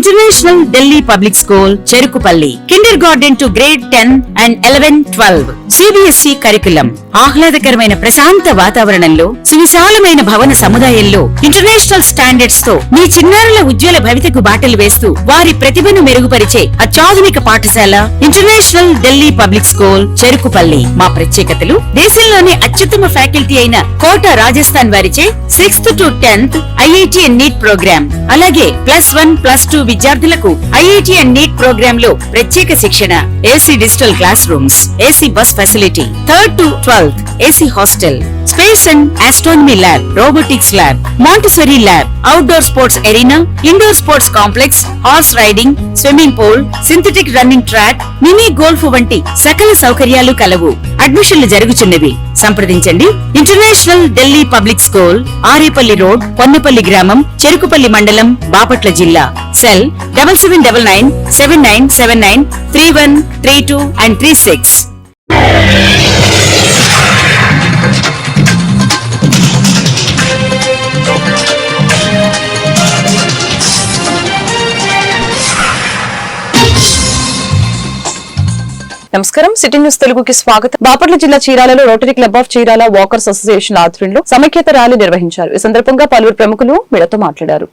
International Delhi Public School, Cherukupalli. Kindergarten to grade 10 and 11-12. CBSE curriculum. ఆహ్లాదకరమైన ప్రశాంత వాతావరణంలో సువిశాలమైన భవన సముదాయంలో ఇంటర్నేషనల్ స్టాండర్డ్స్ తో మీ చిన్నారుల ఉజ్వల భవితకు బాటలు వేస్తూ వారి ప్రతిభను మెరుగుపరిచే అత్యాధునిక పాఠశాల international Delhi public school, Cherukupalli. మా ప్రత్యేకతలు దేశంలోనే అత్యుత్తమ ఫ్యాకల్టీ అయిన కోట రాజస్థాన్ వారిచే 6th to 10th IIT and NEET program, అలాగే +1, +2 విద్యార్థులకు IIT and NEET ప్రోగ్రామ్ లో ప్రత్యేక శిక్షణ, AC digital classrooms, AC bus facility, 3rd to 12th AC hostel, space and astronomy lab, robotics lab, Montessori lab, outdoor sports arena, indoor sports complex, horse riding, swimming pool, synthetic running track, mini golf వంటి సకల సౌకర్యాలు కలవు. అడ్మిషన్లు జరుగుచున్నవి. సంప్రదించండి. International Delhi public school, Arepalli road, Ponnapalli గ్రామం, చెరుకుపల్లి మండలం, బాపట్ల జిల్లా. Cell 7799 7979 31 32 and 36. నమస్కారం. సిటీ న్యూస్ తెలుగుకి స్వాగతం. బాపట్ల జిల్లా చీరాలలో rotary club of Chirala walkers association ఆధ్వర్యంలో సమైక్యత ర్యాలీ నిర్వహించారు. ఈ సందర్భంగా పలువురు ప్రముఖులు మీడియాతో మాట్లాడారు.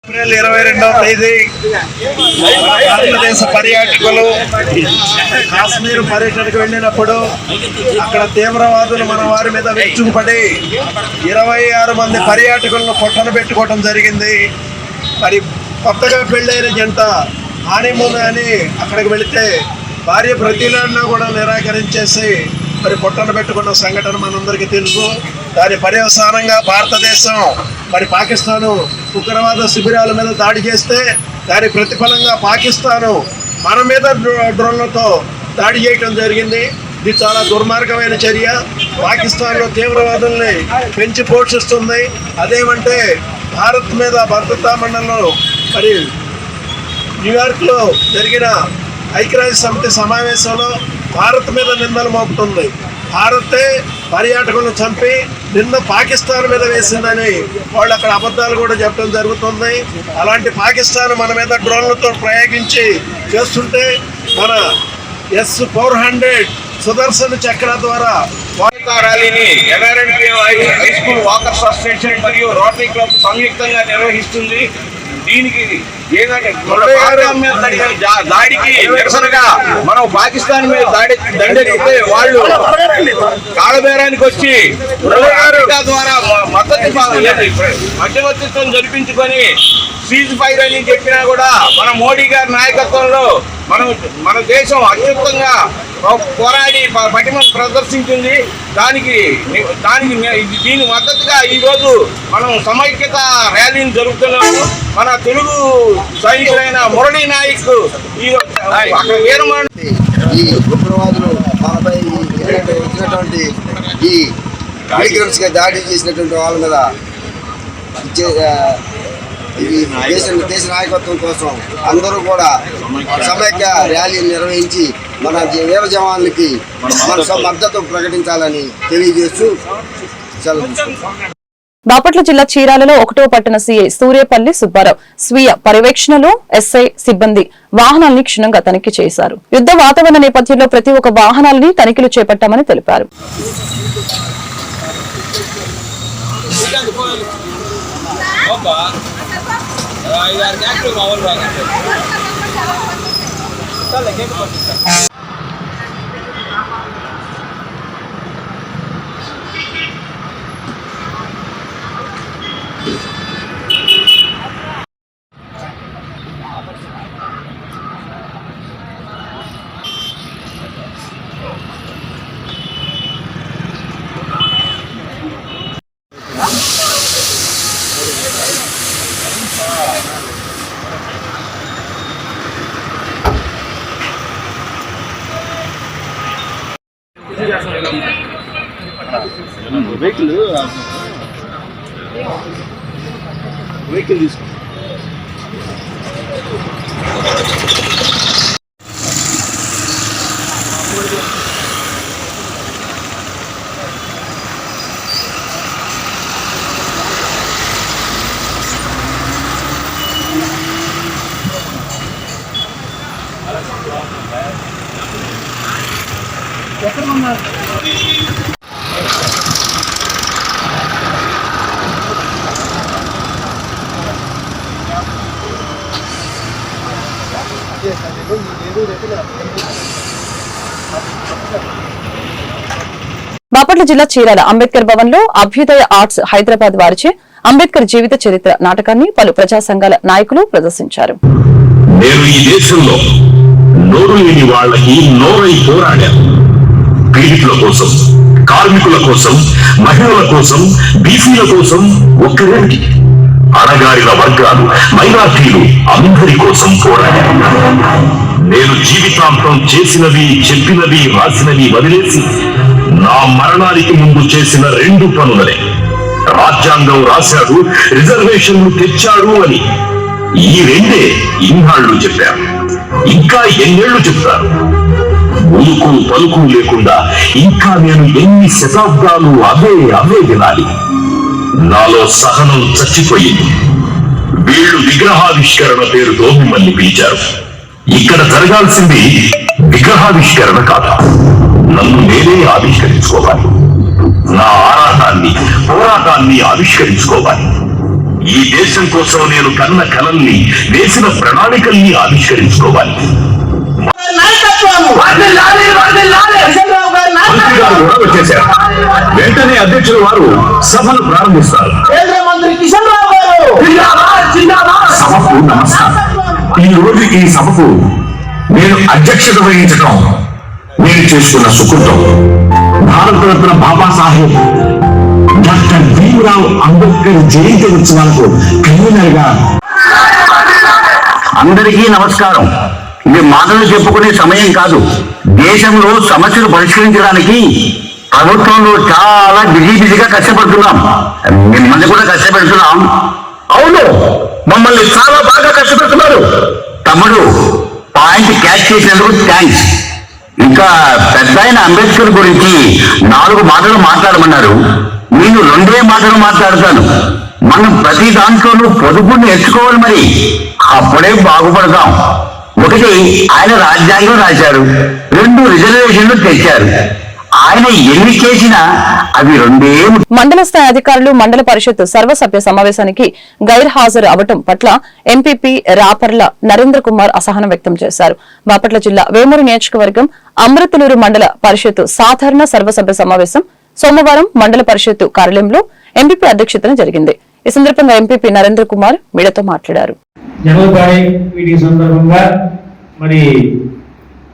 ఏప్రిల్ 22వ తేదీ భారతదేశ పర్యాటకులు కాశ్మీర్ పర్యటనకు వెళ్ళినప్పుడు అక్కడ తీవ్రవాదులు మన వారి మీద విరుచుకుపడి 26 మంది పర్యాటకులను పొట్టన పెట్టుకోవడం జరిగింది. మరి కొత్తగా పెళ్ళైన జంట హానీమూన్ అని అక్కడికి వెళితే భార్య ప్రతిలాడినా కూడా నిరాకరించేసి మరి పొట్టన పెట్టుకున్న సంఘటన మనందరికీ తెలుసు. దాని పర్యవసానంగా భారతదేశం మరి పాకిస్తాను ఉగ్రవాద శిబిరాల మీద దాడి చేస్తే దాని ప్రతిఫలంగా పాకిస్తాను మన మీద డ్రోన్లతో దాడి చేయటం జరిగింది. ఇది చాలా దుర్మార్గమైన చర్య. పాకిస్తాన్లో తీవ్రవాదుల్ని పెంచి పోషిస్తుంది. అదేమంటే భారత్ మీద భద్రతా మండలిలో మరి న్యూయార్క్లో జరిగిన ఐక్యరాజ్య సమితి సమావేశంలో భారత్ మీద నిందలు మోపుతుంది. భారతే పర్యాటకులను చంపి నిన్న పాకిస్తాన్ మీద వేసిందని వాళ్ళు అక్కడ అబద్ధాలు కూడా చెప్పడం జరుగుతుంది. అలాంటి పాకిస్తాన్ మన మీద డ్రోన్లతో ప్రయోగించి చేస్తుంటే మన S-400 సుదర్శన్ చక్ర ద్వారా ర్యాలీని ఎన్ఆర్ఎన్పి హై స్కూల్ వాకర్స్ అసోసియేషన్ మరియు రోటరీ క్లబ్ సంయుక్తంగా నిర్వహిస్తుంది. దీనికి ఏంటంటే దాడికి నిరసనగా మనం పాకిస్తాన్ మీద దండెత్తితే వాళ్ళు కాళబేరానికి వచ్చి ద్వారా మధ్యవర్తిత్వం జరిపించుకొని సీజ్ ఫైర్ అని చెప్పినా కూడా మన మోడీ గారి నాయకత్వంలో మన దేశం అత్యుత్తంగా పోరాడి పటిమను ప్రదర్శించింది. దీని మద్దతుగా ఈరోజు మనం సమైక్యత ర్యాలీని జరుపుతున్నాము. మన తెలుగు సైనికులైన మురళీ నాయక్ అక్కడ వీరమరణ ఈ ఉగ్రవాదులు మనపై వచ్చినటువంటి ఈ మైగ్రెంట్స్గా దాడి చేసినటువంటి వాళ్ళ మీద ఇది దేశ నాయకత్వం కోసం అందరూ కూడా సమైక్య ర్యాలీ నిర్వహించి మన వీర జవాన్లకి మన మద్దతు ప్రకటించాలని తెలియజేస్తూ సెలవు. బాపట్ల జిల్లా చీరాలలో 1వ పట్టణ సీఐ సూర్యపల్లి సుబ్బారావు స్వీయ పర్యవేక్షణలో ఎస్ఐ సిబ్బంది వాహనాల్ని క్షుణ్ణంగా తనిఖీ చేశారు. యుద్ధ వాతావరణ నేపథ్యంలో ప్రతి ఒక్క వాహనాలని తనిఖీలు చేపట్టామని తెలిపారు. వెహికల్ తీసుకో. ఎక్కడ ఉన్నారు? బాపట్ల జిల్లా చీరాల అంబేద్కర్ భవన్ లో అభ్యుదయ ఆర్ట్స్ హైదరాబాద్ వారిచే అంబేద్కర్ జీవిత చరిత్ర నాటకాన్ని పలు ప్రజా సంఘాల నాయకులు ప్రదర్శించారు. నేను ఈ దేశంలో నోరు లేని వాళ్ళకి నోరై పోరాడాను. పీడితుల కోసం, కార్మికుల కోసం, మహిళల కోసం, బీసీల కోసం, ఒక్కరేంటి అణగారిన వర్గాలు, మైనార్టీలు అందరి కోసం పోరాడాను. నేను జీవితాంతం చేసినవి, చెప్పినవి, రాసినవి వదిలేసి నా మరణానికి ముందు చేసిన 2 పనులనే. రాజ్యాంగం రాశాడు, రిజర్వేషన్లు తెచ్చాడు అని. ఈ 2 ఇన్నాళ్లు చెప్పారు. ఇంకా ఎన్నేళ్లు చెప్తారు? ఉలుకు పలుకు లేకుండా ఇంకా నేను ఎన్ని శతాబ్దాలు అవే వినాలి? నాలో సహనం చచ్చిపోయింది. వీళ్ళు విగ్రహావిష్కరణ పేరుతో మిమ్మల్ని పిలిచారు. ఇక్కడ జరగాల్సింది విగ్రహావిష్కరణ కాదు, నన్ను నేనే ఆవిష్కరించుకోవాలి. నా ఆరాటాన్ని, పోరాటాన్ని ఆవిష్కరించుకోవాలి. ఈ దేశం కోసం నేను కన్న కలల్ని, వేసిన ప్రణాళికల్ని ఆవిష్కరించుకోవాలి. మంత్రి గారు కూడా వచ్చేశారు. వెంటనే అధ్యక్షుల వారు సభను ప్రారంభిస్తారు. సభకు నమస్కారం. ఈ రోజు ఈ సభకు నేను అధ్యక్షత వహించడం నేను చేసుకున్న సుకృతం. భారతరత్న బాబాసాహెబ్ డాక్టర్ భీమరావు అంబేద్కర్ జయంతి ఉత్సవాలకు కన్వీనర్ గా. అందరికీ నమస్కారం. ఇది మాటలు చెప్పుకునే సమయం కాదు. దేశంలో సమస్యలు పరిష్కరించడానికి ప్రభుత్వంలో చాలా బిజీగా కష్టపడుతున్నాం. మిమ్మల్ని కూడా కష్టపెడుతున్నాం. అవును, మమ్మల్ని చాలా బాగా కష్టపెడుతున్నారు. తమ్ముడు, పాయింట్ క్యాచ్ చేసినందుకు థ్యాంక్స్. ఇంకా పెద్ద ఆయన అంబేద్కర్ గురించి 4 మాటలు మాట్లాడమన్నారు. నేను 2 మాటలు మాట్లాడతాను. మనం ప్రతి దాంట్లోనూ పొదుపు నేర్చుకోవాలి, మరి అప్పుడే బాగుపడతాం. 1, ఆయన రాజ్యాంగం రాశారు. 2 రిజర్వేషన్లు తెచ్చారు. ఆయన ఎన్ని చేసినా అవి 2. మండల స్థాయి అధికారులు మండల పరిషత్ సర్వసభ్య సమావేశానికి గైర్హాజరు అవటం పట్ల ఎంపీపీ రాపర్ల నరేంద్ర కుమార్ అసహనం వ్యక్తం చేశారు. బాపట్ల జిల్లా వేమూరు నియోజకవర్గం అమృతలూరు మండల పరిషత్ సాధారణ సర్వసభ్య సమావేశం సోమవారం మండల పరిషత్ కార్యాలయంలో ఎంపీపీ అధ్యక్షతన జరిగింది. ఈ సందర్భంగా ఎంపీపీ నరేంద్ర కుమార్ మీడియాతో మాట్లాడారు. మరి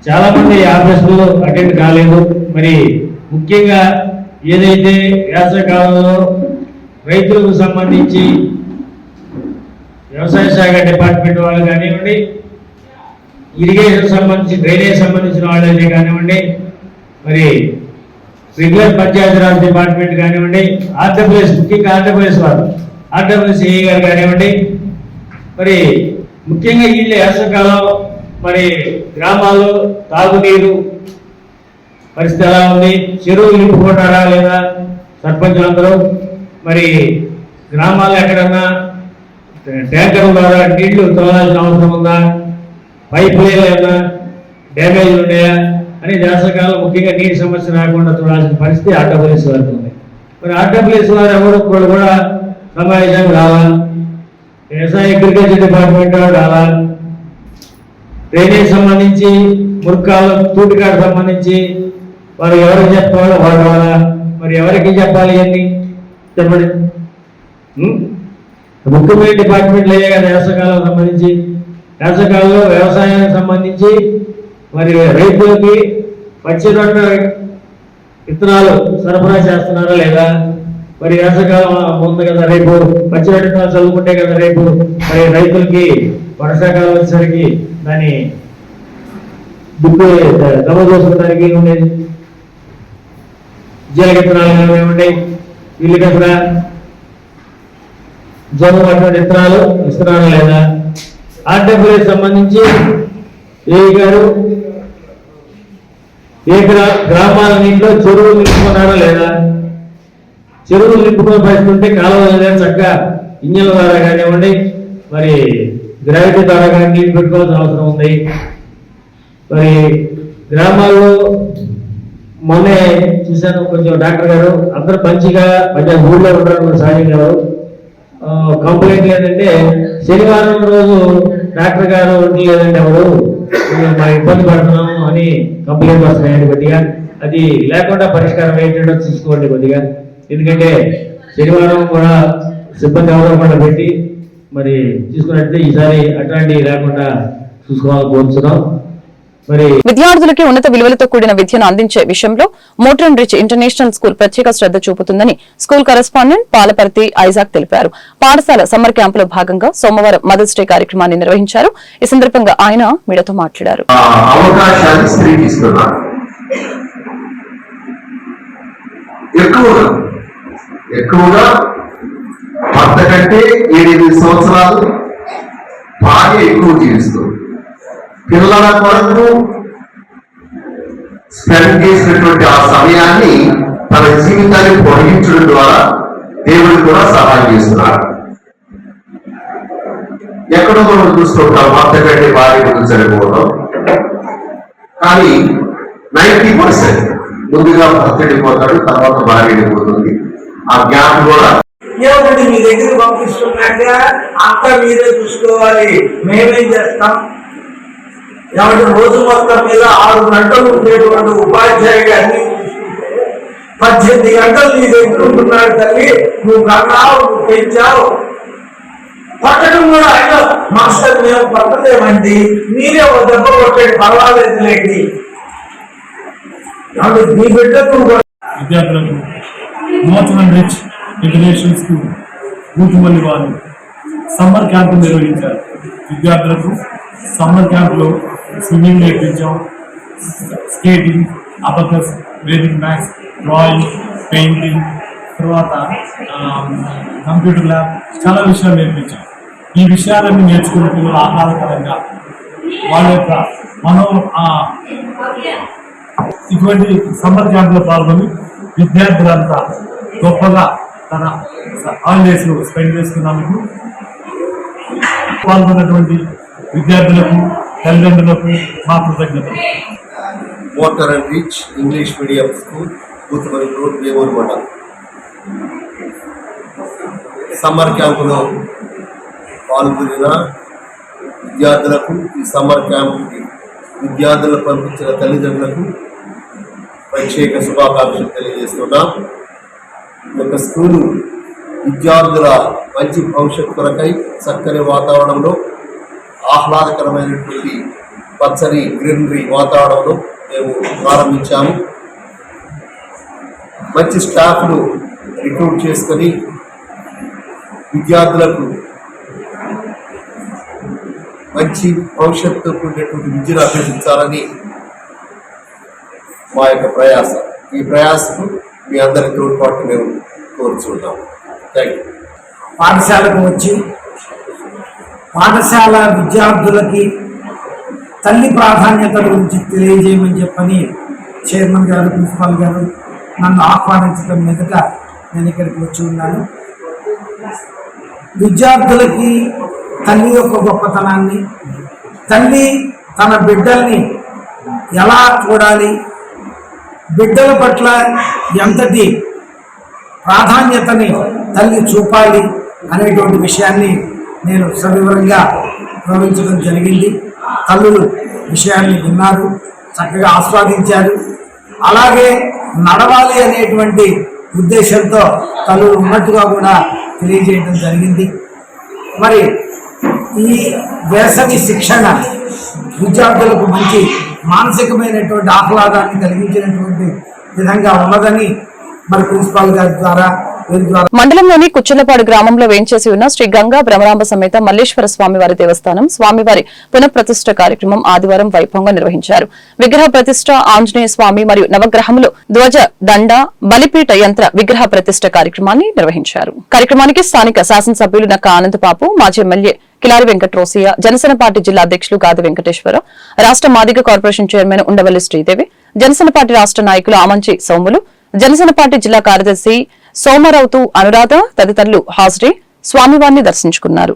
చాలా మంది ఆఫీసులు అటెండ్ కాలేదు. మరి ముఖ్యంగా ఏదైతే వేసవికాలంలో రైతులకు సంబంధించి వ్యవసాయ శాఖ డిపార్ట్మెంట్ వాళ్ళు కానివ్వండి, ఇరిగేషన్ సంబంధించి డ్రైనేజ్ సంబంధించిన వాళ్ళైతే కానివ్వండి, మరి రెగ్యులర్ పంచాయతీరాజ్ డిపార్ట్మెంట్ కానివ్వండి, ఆర్డబ్ల్యూఎస్ ముఖ్యంగా ఆర్డబ్ల్యూఎస్ వారు, ఆర్డబ్ల్యూఎస్ ఏఈ గారు కానివ్వండి, మరి ముఖ్యంగా వీళ్ళ వేసవికాలం మరి గ్రామాల్లో తాగునీరు పరిస్థితి ఎలా ఉంది, చెరువులు నింపుకుంటారా లేదా సర్పంచులందరూ, మరి గ్రామాల్లో ఎక్కడన్నా ట్యాంకర్ ద్వారా నీళ్లు తోలాల్సిన అవసరం ఉందా, పైపులు ఏమైనా డ్యామేజ్ ఉన్నాయా అని వేసవికాలం ముఖ్యంగా నీటి సమస్య రాకుండా చూడాల్సిన పరిస్థితి ఆర్డబ్ల్యూఎస్ వారికి ఉంది. మరి ఆర్డబ్ల్యూఎస్ వారు ఎవరు కూడా సమావేశానికి రావాలి, వ్యవసాయ అగ్రికల్చర్ డిపార్ట్మెంట్ వాడు రావాలి, డ్రైనేజ్ సంబంధించి మురుకాలు తూటికాడు సంబంధించి వారు ఎవరికి చెప్పాలో వాడు రావాలా, మరి ఎవరికి చెప్పాలి అని చెప్పండి. ముఖ్యమైన డిపార్ట్మెంట్లు అయ్యే కదా వేసవికాలం సంబంధించి. వేసవికాలంలో వ్యవసాయానికి సంబంధించి మరి రైతులకి పచ్చిరొట్ట విత్తనాలు సరఫరా చేస్తున్నారా లేదా, మరి వేసవికాలం ఉంది కదా, రేపు పచ్చిరొట్ట విత్తనాలు చదువుకుంటే కదా రేపు మరి రైతులకి వర్షాకాలం వచ్చేసరికి దాన్ని దుక్కు దమ చేసుకోవడానికి ఉండేది. జీలక విత్తనాలు ఏముంటాయి, ఇల్లు కదా జొన్న అటువంటి విత్తనాలు ఇస్తున్నారా లేదా. ఆర్డబ్ల్యూఎస్ సంబంధించి ఏఈ గారు ఏ గ్రామాల నీటిలో చెరువులు నింపుకున్నారా లేదా, చెరువులు నింపుకొని పరిస్థితుంటే కాలువలు చక్కగా ఇంజన్ల ద్వారా కానివ్వండి మరి గ్రావిటీ ద్వారా కానీ నీళ్ళు పెట్టుకోవాల్సిన అవసరం ఉంది. మరి గ్రామాల్లో మొన్నే చూశాను, కొంచెం డాక్టర్ గారు అందరూ మంచిగా ఊళ్ళో ఉండడం సహాయం గారు కంప్లైంట్ ఏంటంటే శనివారం రోజు డాక్టర్ గారు లేదంటే ఎవరు మా ఇబ్బంది పడుతున్నాము అని కంప్లైంట్ వస్తున్నాయండి. కొద్దిగా అది లేకుండా పరిష్కారం ఏంటంటే చూసుకోండి కొద్దిగా, ఎందుకంటే శనివారం కూడా సిబ్బంది ఎవరో కూడా పెట్టి మరి చూసుకున్నట్లయితే ఈసారి అట్లాంటివి లేకుండా చూసుకోవాలని కోరుతున్నాం. విద్యార్థులకి ఉన్నత విలువలతో కూడిన విద్యను అందించే విషయంలో మోట్రన్ రిచ్ ఇంటర్నేషనల్ స్కూల్ ప్రత్యేక శ్రద్ధ చూపుతుందని స్కూల్ కరెస్పాండెంట్ పాలపర్తి ఐజాక్ తెలిపారు. పాఠశాల సమ్మర్ క్యాంప్ లో భాగంగా సోమవారం మదర్స్ డే కార్యక్రమాన్ని నిర్వహించారు. ఈ సందర్భంగా ఆయన మీడియాతో మాట్లాడారు. ఎక్కువగా భర్త కంటే 7-8 సంవత్సరాలు భార్య ఎక్కువ జీవిస్తుంది. పిల్లల కొరకు స్పెండ్ చేసినటువంటి ఆ సమయాన్ని తన జీవితాన్ని పొడిగించడం ద్వారా దేవుడు కూడా సహాయం చేస్తున్నాడు. ఎక్కడో మనం చూస్తుంటాం భర్త కంటే భార్య ముందు చనిపోవడం, కానీ 90% ముందుగా భర్త వెళ్ళిపోతాడు, తర్వాత భార్య వెళ్ళిపోతుంది. ఆ గ్యాప్ కూడా ఏమిటి మీ దగ్గర పంపిస్తున్నాక అంతా మీరే చూసుకోవాలి, మేమేం చేస్తాం. కాబట్టి రోజు మొత్తం మీద 6 గంటలు ఉండేటువంటి ఉపాధ్యాయుడు అన్ని 18 గంటలు నీ దగ్గర ఉంటున్నాడు తల్లి. నువ్వు కన్నావు, నువ్వు పెంచావు, పట్టడం కూడా ఆయన మాస్టర్ మేము పట్టలేమండి, మీరే ఒక దెబ్బ కొట్టండి పర్వాలేదులేండి. కాబట్టి నీ బిడ్డకు విద్యార్థులకు మోట్రన్ రిచ్ ఇంటర్నేషనల్ స్కూల్ బూతుమల్లి వారు సమ్మర్ క్యాంపు నిర్వహించారు. విద్యార్థులకు సమ్మర్ క్యాంపులో స్విమ్మింగ్ నేర్పించాం, skating, abacus, vedic maths, drawing, painting, తర్వాత కంప్యూటర్ ల్యాబ్, చాలా విషయాలు నేర్పించాం. ఈ విషయాలన్నీ నేర్చుకున్న పిల్లలు ఆహ్లాదకరంగా వాళ్ళ యొక్క ఇటువంటి సమ్మర్ క్యాంపులో పాల్గొని విద్యార్థులంతా గొప్పగా తన హాలిడేస్ స్పెండ్ చేసుకున్నందుకు పాల్గొన్నటువంటి విద్యార్థులకు, తల్లిదండ్రులకు మా కృతజ్ఞతలు. మోట్రన్ rich English medium school, Boothumalli road, Vemuru మండలం. సమ్మర్ క్యాంపులో పాల్గొన్న విద్యార్థులకు, ఈ సమ్మర్ క్యాంపుకి విద్యార్థులను పంపించిన తల్లిదండ్రులకు ప్రత్యేక శుభాకాంక్షలు తెలియజేస్తున్నాం. ఈ యొక్క స్కూలు విద్యార్థుల మంచి భవిష్యత్తు కొరకై చక్కని వాతావరణంలో, ఆహ్లాదకరమైనటువంటి పచ్చని గ్రీనరీ వాతావరణంలో మేము ప్రారంభించాము. మంచి స్టాఫ్ను రిక్రూట్ చేసుకొని విద్యార్థులకు మంచి భవిష్యత్తు ఉండేటువంటి విద్యను అభ్యసించాలని మా యొక్క ప్రయాస. ఈ ప్రయాసకు మీ అందరి తోడ్పాటు మేము కోరుచున్నాం. Thank you. పాఠశాలకు వచ్చి పాఠశాల విద్యార్థులకి తల్లి ప్రాధాన్యత గురించి తెలియజేయమని చెప్పని చైర్మన్ గారు, ప్రిన్సిపాల్ గారు నన్ను ఆహ్వానించడం మీదట నేను ఇక్కడికి వచ్చి ఉన్నాను. విద్యార్థులకి తల్లి యొక్క గొప్పతనాన్ని, తల్లి తన బిడ్డల్ని ఎలా చూడాలి, బిడ్డల పట్ల ఎంతటి ప్రాధాన్యతని తల్లి చూపాలి అనేటువంటి విషయాన్ని నేను సవివరంగా వివరించడం జరిగింది. తల్లులు విషయాన్ని విన్నారు, చక్కగా ఆస్వాదించారు. అలాగే నడవాలి అనేటువంటి ఉద్దేశంతో తల్లులు ఉన్నట్టుగా కూడా తెలియజేయడం జరిగింది. మరి ఈ వేసవి శిక్షణ విద్యార్థులకు మంచి మానసికమైనటువంటి ఆహ్లాదాన్ని కలిగించినటువంటి విధంగా ఉన్నదని మరి ప్రిన్సిపాల్ గారి ద్వారా మండలంలోని కుచ్చలపాడు గ్రామంలో వేంచేసి ఉన్న శ్రీ గంగా భ్రమరాంబ సమేత మల్లేశ్వర స్వామివారి దేవస్థానం స్వామివారి పునఃప్రతిష్ఠ కార్యక్రమం ఆదివారం వైభవంగా నిర్వహించారు. విగ్రహ ప్రతిష్ఠ, ఆంజనేయ స్వామి మరియు నవగ్రహములు, ధ్వజ, దండ, బలిపీఠ యంత్ర విగ్రహ ప్రతిష్ఠ కార్యక్రమాన్ని నిర్వహించారు. కార్యక్రమానికి స్థానిక శాసనసభ్యులు నక్క ఆనందబాబు, మాజీ ఎమ్మెల్యే కిలారి వెంకట్రోసియ, జనసేన పార్టీ జిల్లా అధ్యక్షులు గాది వెంకటేశ్వరరావు, రాష్ట్ర Madiga corporation chairman Undavalli Sridevi, Janasena party రాష్ట్ర నాయకులు ఆమంచి సోములు, జనసేన పార్టీ జిల్లా కార్యదర్శి సోమరావుతు అనురాధ తదితరులు హాజరై స్వామివారిని దర్శించుకున్నారు.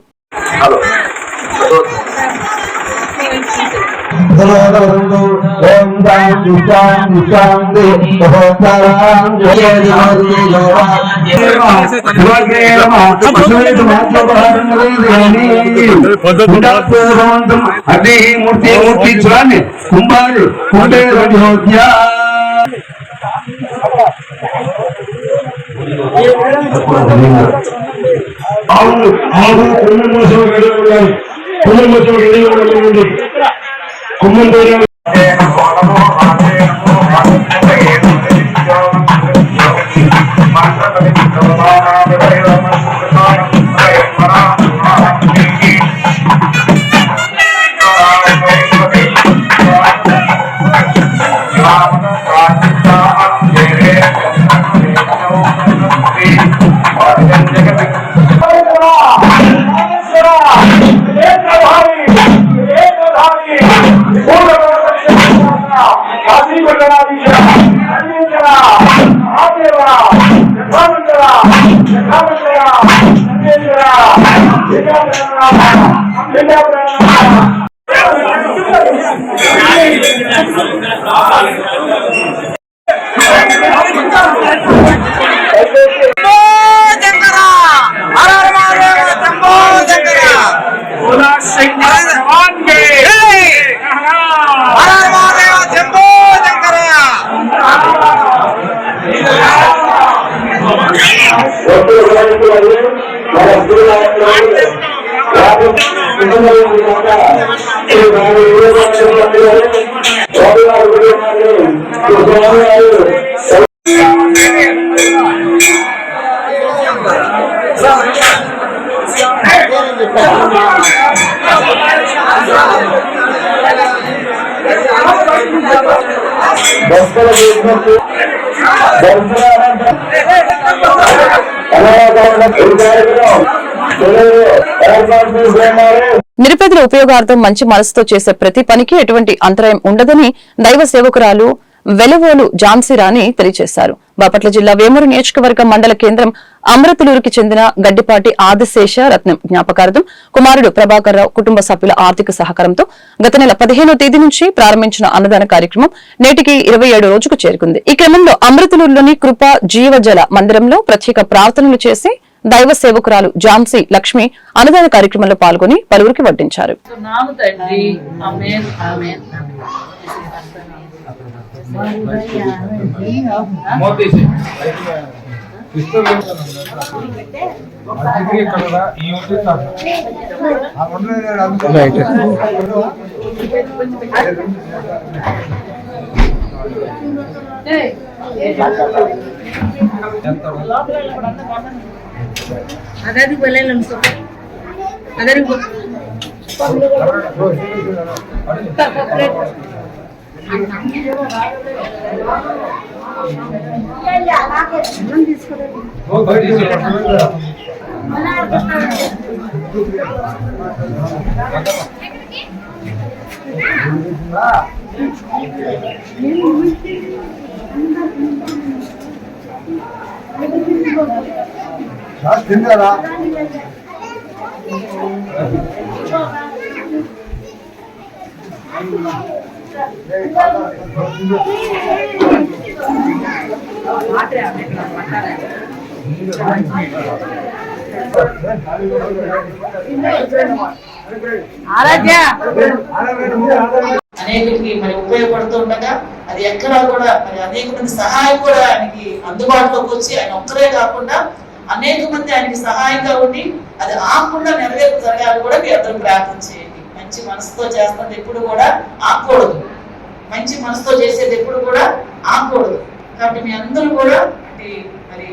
నిరుపేదల ఉపయోగార్థం మంచి మనసుతో చేసే ప్రతి పనికి ఎటువంటి అంతరాయం ఉండదని దైవ సేవకురాలు వెలవోలు ఝాన్సీ రాణి తెలియజేశారు. బాపట్ల జిల్లా వేమూరు నియోజకవర్గం మండల కేంద్రం అమృతలూరుకి చెందిన గడ్డిపాటి ఆదిశేష రత్నం జ్ఞాపకార్థం కుమారుడు ప్రభాకర్ రావు కుటుంబ సభ్యుల ఆర్థిక సహకారంతో గత నెల 15వ తేదీ నుంచి ప్రారంభించిన అన్నదాన కార్యక్రమం నేటికి 27 రోజుకు చేరుకుంది. ఈ క్రమంలో అమృతలూరులోని కృప జీవజల మందిరంలో ప్రత్యేక ప్రార్థనలు చేసి దైవ సేవకురాలు ఝాన్సీ లక్ష్మి అన్నదాన కార్యక్రమంలో పాల్గొని పలువురికి వడ్డించారు. అగది బలేలం సో అగది తిన్నారా అనేకులకి మరి ఉపయోగపడుతూ ఉండగా అది ఎక్కడా కూడా మరి అనేక మంది సహాయం కూడా ఆయనకి అందుబాటులోకి వచ్చి ఆయన ఒక్కరే కాకుండా అనేక మంది ఆయనకి సహాయంగా ఉండి అది ఆకుండా నెరవేర్పు జరగాలి కూడా మీ అందరూ ప్రార్థన చేయండి. మంచి మనసుతో చేస్తున్నది ఎప్పుడు కూడా ఆకూడదు, మంచి మనసుతో చేసేది ఎప్పుడు కూడా ఆకూడదు. కాబట్టి మీ అందరూ కూడా మరి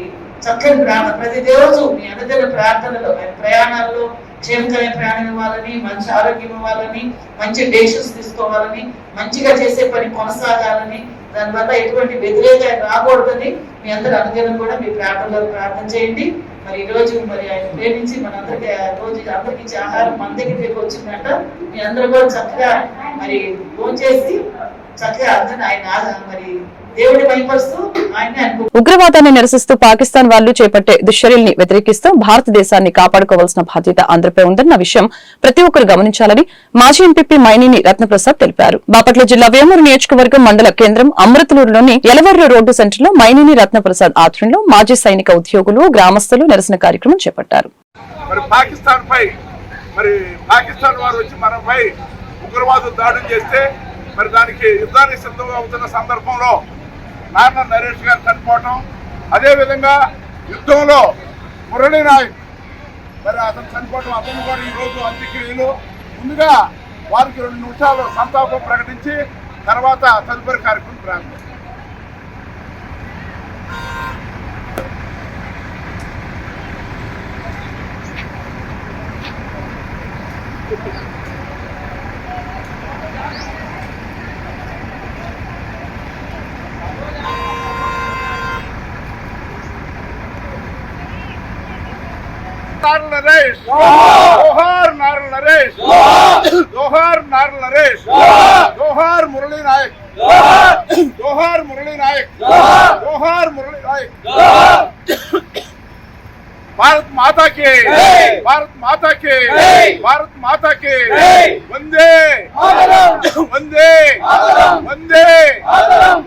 చక్కని ప్రార్థన ప్రతి రోజు మీ అనుదిన ప్రార్థనలో ప్రయాణాల్లో క్షేమకరమైన ప్రయాణం ఇవ్వాలని, మంచి ఆరోగ్యం ఇవ్వాలని, మంచి డెసిషన్స్ తీసుకోవాలని, మంచిగా చేసే పని కొనసాగాలని, దానివల్ల ఎటువంటి వ్యతిరేకత రాకూడదని మీ అందరూ అనుదినం కూడా మీ ప్రార్థనలో ప్రార్థన చేయండి. మరి ఈ రోజు మరి ఆయన ప్రేమించి మనందరికి రోజు అందరికి ఇచ్చే ఆహారం మన దగ్గరికి వచ్చిందంట. మీ అందరూ కూడా చక్కగా మరి భోంచేసి చక్కగా అందరిని ఆయన మరి దేవుడి భయపరుస్తూ ఆయన ఉగ్రవాదాన్ని నిరసిస్తూ పాకిస్తాన్ వాళ్లు చేపట్టే దుశ్చర్యల్ని వ్యతిరేకిస్తూ భారతదేశాన్ని కాపాడుకోవాల్సిన బాధ్యత అందరిపై ఉందన్న విషయం ప్రతి ఒక్కరు గమనించాలని మాజీ ఎంపీ మైనేని రత్నప్రసాద్ తెలిపారు. బాపట్ల జిల్లా వేమూరు నియోజకవర్గం మండల కేంద్రం అమృతలూరులోని ఎలవర్రు రోడ్డు సెంటర్ లో మైనేని రత్నప్రసాద్ ఆధ్వర్యంలో మాజీ సైనిక ఉద్యోగులు గ్రామస్తులు నిరసన కార్యక్రమం చేపట్టారు. పాకిస్తాన్ వారు వచ్చి మనపై ఉగ్రవాదులు దాడులు చేస్తే మరి దానికి యుద్ధానికి సిద్ధంగా అవుతున్న సందర్భంలో నాన్న నరేష్ గారు చనిపోవటం, అదేవిధంగా యుద్ధంలో మురళీ నాయక్ మరి అతను చనిపోవటం, అతను కూడా ఈరోజు అంత్యక్రియలు. ముందుగా వారికి 2 నిమిషాలు సంతాపం ప్రకటించి తర్వాత తదుపరి కార్యక్రమం ప్రారంభం. నరేష్ జోహార్ నారల్ నరేష్ జోహార్ నారల్ నరేష్ జోహార్ మురళీ నాయక్ జోహార్ మురళీ నాయక్ జోహార్ మురళీ నాయక్ భారత్ మాతా కే భారత్ మాతా కే భారత్ మాతా కే వందే వందే వందే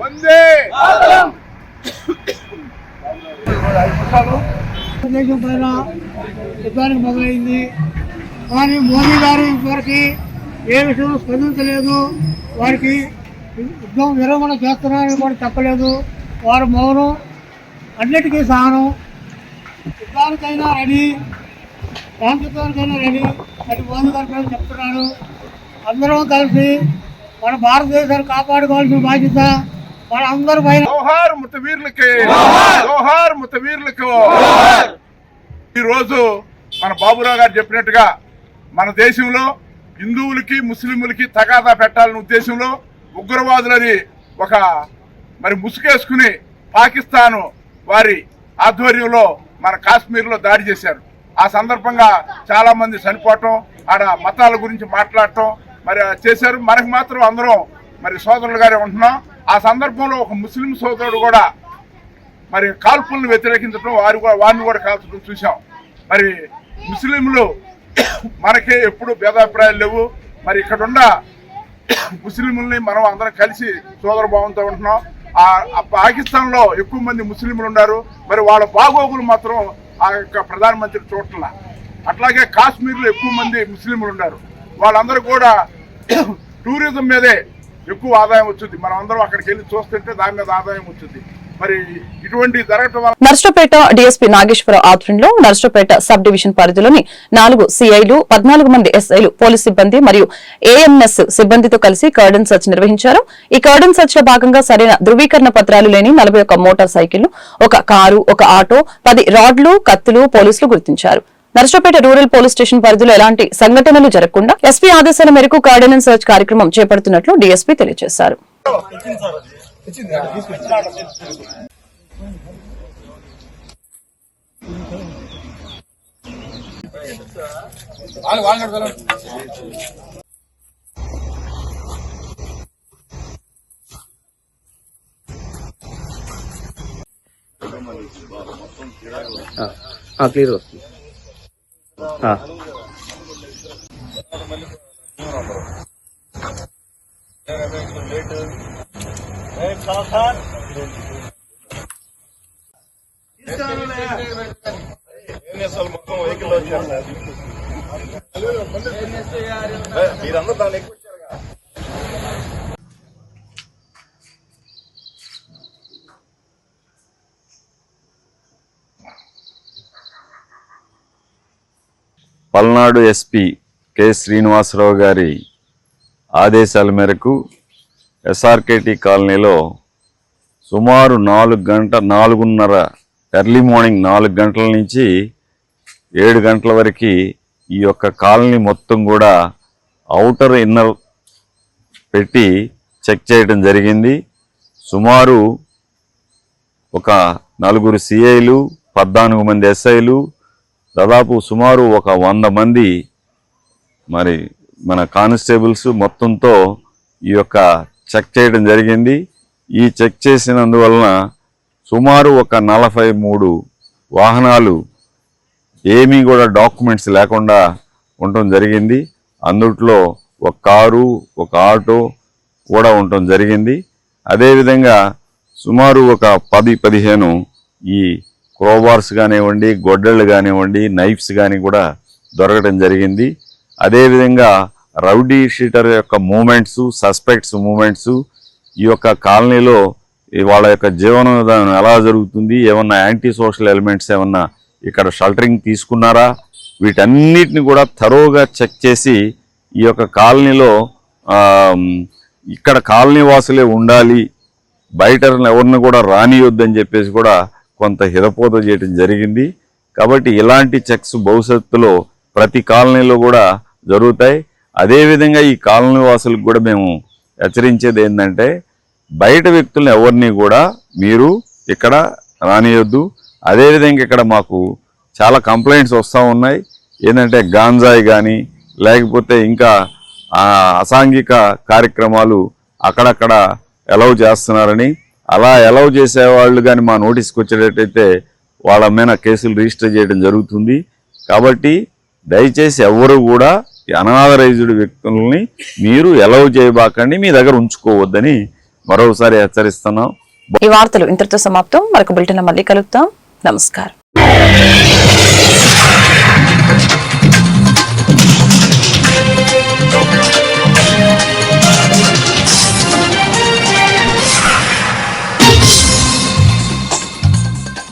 వందే. దేశం పైన యుద్ధానికి మొదలైంది, కానీ మోదీ గారు ఇంతవరకు ఏ విషయం స్పందించలేదు. వారికి యుద్ధం విరమణ చేస్తున్నారని కూడా చెప్పలేదు. వారు మౌనం, అన్నిటికీ సహనం, యుద్ధానికైనా రెడీ, శాంతియుద్ధానికైనా రెడీ అని మోదీ గారి పేరు చెప్తున్నాడు. అందరం కలిసి మన భారతదేశాన్ని కాపాడుకోవాల్సిన బాధ్యత మన అందరి పైన. జోహార్ ముతవీరులకి జోహార్ ముతవీరులకు. ఈరోజు మన బాబురావు గారు చెప్పినట్టుగా మన దేశంలో హిందువులకి ముస్లింలకి తగాదా పెట్టాలనే ఉద్దేశంలో ఉగ్రవాదులని ఒక మరి ముసుగేసుకుని పాకిస్తాన్ వారి ఆధ్వర్యంలో మన కాశ్మీర్లో దాడి చేశారు. ఆ సందర్భంగా చాలా మంది చనిపోవటం, ఆడ మతాల గురించి మాట్లాడటం మరి చేశారు. మనకు మాత్రం అందరం మరి సోదరులుగానే ఉంటున్నాం. ఆ సందర్భంలో ఒక ముస్లిం సోదరుడు కూడా మరి కాల్పులను వ్యతిరేకించడం, వారిని కూడా కాల్చడం చూసాం. మరి ముస్లింలు మనకే ఎప్పుడు భేదాభిప్రాయాలు లేవు. మరి ఇక్కడున్న ముస్లింలని మనం అందరం కలిసి సోదర భావంతో ఉంటున్నాం. ఆ పాకిస్తాన్లో ఎక్కువ మంది ముస్లింలు ఉన్నారు. మరి వాళ్ళ బాగోగులు మాత్రం ఆ యొక్క ప్రధానమంత్రి చూడట్లా. అట్లాగే కాశ్మీర్లో ఎక్కువ మంది ముస్లింలు ఉన్నారు. వాళ్ళందరూ కూడా టూరిజం మీదే ఎక్కువ ఆదాయం వచ్చింది. మనం అందరం అక్కడికి వెళ్ళి చూస్తుంటే దాని మీద ఆదాయం వచ్చింది. మరి ఇటువంటి జరగటం వల్ల నర్సరావుపేట డీఎస్పీ నాగేశ్వరరావు ఆధ్వర్యంలో నర్సరావుపేట సబ్ డివిజన్ పరిధిలోని 4 సిఐలు, 14 మంది ఎస్ఐలు, పోలీస్ సిబ్బంది మరియు ఏఎన్ఎస్ సిబ్బందితో కలిసి కార్డన్ సర్చ్ నిర్వహించారు. ఈ కార్డన్ సర్చ్ లో భాగంగా సరైన ధృవీకరణ పత్రాలు లేని 41 మోటార్ సైకిళ్లు, 1 కారు, 1 ఆటో, 10 రాడ్లు, కత్తులు పోలీసులు గుర్తించారు. నర్సరావుపేట రూరల్ పోలీస్ స్టేషన్ పరిధిలో ఎలాంటి సంఘటనలు జరగకుండా ఎస్పీ ఆదేశాల మేరకు కార్డన్ సర్చ్ కార్యక్రమం చేపడుతున్నట్లు డీఎస్పీ తెలియజేశారు. క్లియర్ వస్తుంది. మొత్తం వెహికల్ వచ్చారు మీరందరూ దాన్ని ఎక్కువ పల్నాడు ఎస్పీ కె శ్రీనివాసరావు గారి ఆదేశాల మేరకు ఎస్ఆర్కేటీ కాలనీలో సుమారు 4:30 ఎర్లీ మార్నింగ్ 4 గంటల నుంచి 7 గంటల వరకు ఈ యొక్క కాలనీ మొత్తం కూడా ఔటర్ ఇన్నర్ పెట్టి చెక్ చేయడం జరిగింది. సుమారు ఒక 4 సిఐలు, 14 మంది ఎస్ఐలు, దాదాపు సుమారు ఒక 100 మంది మరి మన కానిస్టేబుల్స్ మొత్తంతో ఈ యొక్క చెక్ చేయడం జరిగింది. ఈ చెక్ చేసినందువలన సుమారు ఒక 43 వాహనాలు ఏమీ కూడా డాక్యుమెంట్స్ లేకుండా ఉండటం జరిగింది. అందుట్లో ఒక కారు, ఒక ఆటో కూడా ఉండటం జరిగింది. అదేవిధంగా సుమారు ఒక 10-15 ఈ క్రోబార్స్ కానివ్వండి, గొడ్డళ్ళు కానివ్వండి, నైఫ్స్ కానీ కూడా దొరకడం జరిగింది. అదేవిధంగా రౌడీ షీటర్ యొక్క మూమెంట్స్, సస్పెక్ట్స్ మూమెంట్స్, ఈ యొక్క కాలనీలో వాళ్ళ యొక్క జీవన విధానం ఎలా జరుగుతుంది, ఏమన్నా యాంటీ సోషల్ ఎలిమెంట్స్ ఏమన్నా ఇక్కడ షెల్టరింగ్ తీసుకున్నారా, వీటన్నిటిని కూడా థరోగా చెక్ చేసి ఈ యొక్క కాలనీలో ఇక్కడ కాలనీ వాసులే ఉండాలి, బయట ఎవరిని కూడా రానియొద్దని చెప్పేసి కూడా కొంత హితపోత చేయడం జరిగింది. కాబట్టి ఇలాంటి చెక్స్ భవిష్యత్తులో ప్రతి కాలనీలో కూడా జరుగుతాయి. అదేవిధంగా ఈ కాలనీ వాసులకు కూడా మేము హెచ్చరించేది ఏంటంటే, బయట వ్యక్తులను ఎవరిని కూడా మీరు ఇక్కడ రానియొద్దు. అదేవిధంగా ఇక్కడ మాకు చాలా కంప్లైంట్స్ వస్తూ ఉన్నాయి. ఏంటంటే గాంజాయి కానీ లేకపోతే ఇంకా అసాంఘిక కార్యక్రమాలు అక్కడక్కడ అలౌ చేస్తున్నారని, అలా అలౌ చేసేవాళ్ళు కానీ మా నోటీస్కి వచ్చేటట్టయితే వాళ్ళ మీద కేసులు రిజిస్టర్ చేయడం జరుగుతుంది. కాబట్టి దయచేసి ఎవరు కూడా అనాథరైజ్డ్ వ్యక్తులని మీరు అలౌ చేయబాకండి, మీ దగ్గర ఉంచుకోవద్దని మరోసారి హెచ్చరిస్తున్నాం. ఈ వార్తలు ఇంతటితో సమాప్తం. మరొక బులెటిన్ మళ్ళీ కలుద్దాం. నమస్కారం.